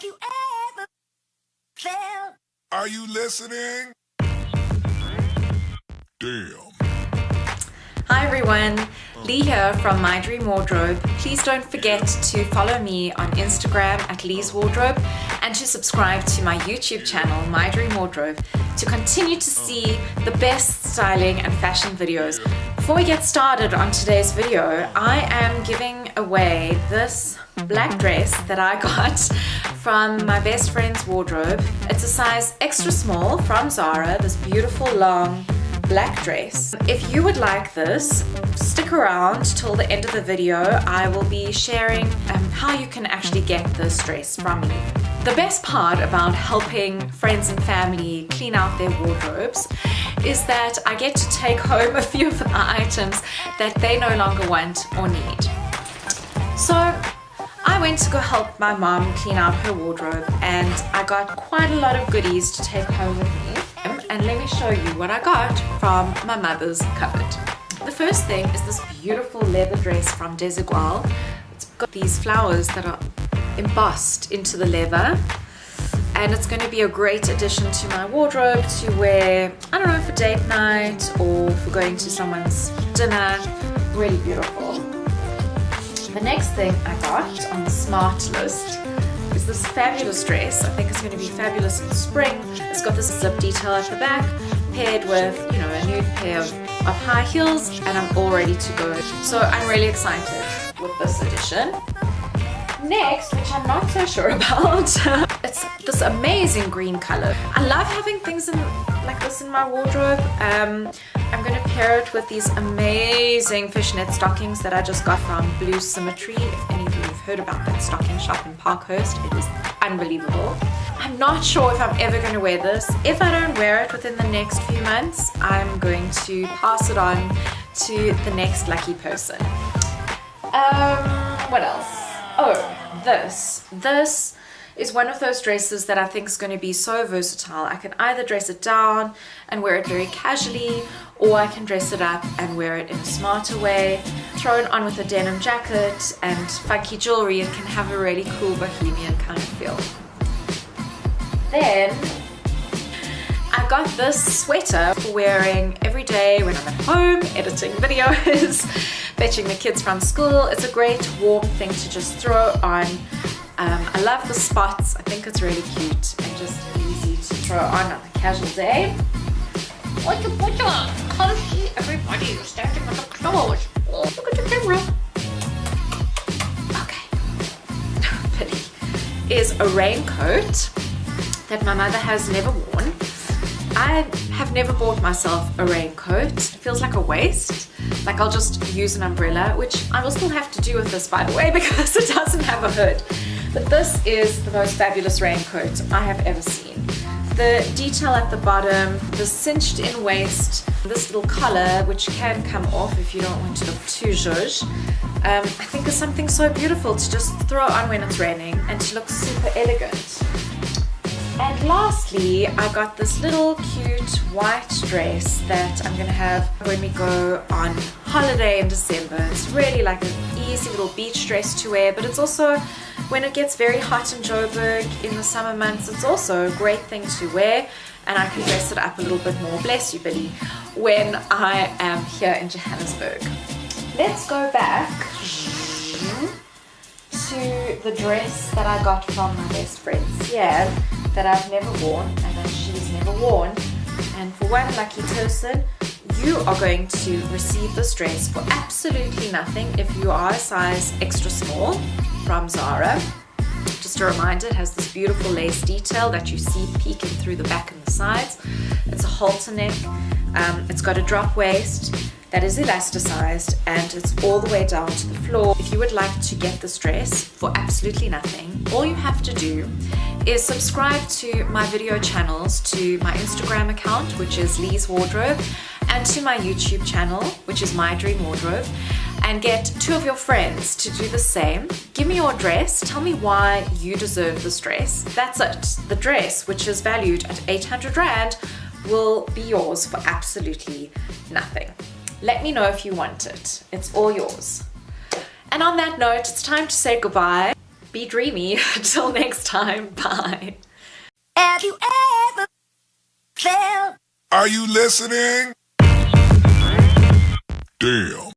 like you ever felt. Are you listening? Damn. Hi everyone, Lee here from My Dream Wardrobe. Please don't forget to follow me on Instagram at Lee's Wardrobe and to subscribe to my YouTube channel, My Dream Wardrobe, to continue to see the best styling and fashion videos. Before we get started on today's video, I am giving away this black dress that I got from my best friend's wardrobe. It's a size extra small from Zara, this beautiful long black dress. If you would like this, stick around till the end of the video. I will be sharing how you can actually get this dress from me. The best part about helping friends and family clean out their wardrobes is that I get to take home a few of the items that they no longer want or need. So I went to go help my mom clean out her wardrobe and I got quite a lot of goodies to take home with me. And let me show you what I got from my mother's cupboard. The first thing is this beautiful leather dress from Desigual. It's got these flowers that are embossed into the leather, and it's going to be a great addition to my wardrobe to wear, I don't know, for date night or for going to someone's dinner. Really beautiful. The next thing I got on the smart list is this fabulous dress. I think it's going to be fabulous in spring. It's got this zip detail at the back, paired with, you know, a nude pair of high heels, and I'm all ready to go. So I'm really excited with this addition. Next, which I'm not so sure about, it's this amazing green color. I love having things like this in my wardrobe. I'm going to pair it with these amazing fishnet stockings that I just got from Blue Symmetry. If any of you have heard about that stocking shop in Parkhurst, it is unbelievable. I'm not sure if I'm ever going to wear this. If I don't wear it within the next few months, I'm going to pass it on to the next lucky person. What else? Oh, this is one of those dresses that I think is going to be so versatile. I can either dress it down and wear it very casually, or I can dress it up and wear it in a smarter way. Throw it on with a denim jacket and funky jewelry, it can have a really cool bohemian kind of feel. Then I got this sweater for wearing every day when I'm at home, editing videos, fetching the kids from school. It's a great warm thing to just throw on. I love the spots. I think it's really cute and just easy to throw on a casual day. What you put on? Come see everybody. You're standing on the clothes. Oh, look at the camera. Okay. Pity. Is a raincoat that my mother has never worn. I have never bought myself a raincoat. It feels like a waste. Like I'll just use an umbrella, which I will still have to do with this, by the way, because it doesn't have a hood. But this is the most fabulous raincoat I have ever seen. The detail at the bottom, the cinched in waist, this little collar, which can come off if you don't want to look too zhuzh, I think is something so beautiful to just throw on when it's raining and to look super elegant. And lastly, I got this little cute white dress that I'm going to have when we go on holiday in December. It's really like an easy little beach dress to wear, but it's also, when it gets very hot in Joburg in the summer months, it's also a great thing to wear, and I can dress it up a little bit more, bless you Billy, when I am here in Johannesburg. Let's go back to the dress that I got from my best friend Sian, that I've never worn and that she's never worn. And for one lucky person, you are going to receive this dress for absolutely nothing if you are a size extra small from Zara. Just a reminder, it has this beautiful lace detail that you see peeking through the back and the sides. It's a halter neck. It's got a drop waist that is elasticized and it's all the way down to the floor. If you would like to get this dress for absolutely nothing, all you have to do is subscribe to my video channels, to my Instagram account, which is Lee's Wardrobe, and to my YouTube channel, which is My Dream Wardrobe, and get 2 of your friends to do the same. Give me your dress, tell me why you deserve this dress. That's it. The dress, which is valued at 800 Rand, will be yours for absolutely nothing. Let me know if you want it. It's all yours. And on that note, it's time to say goodbye. Be dreamy. Till next time. Bye. Have you ever felt? Are you listening? Damn.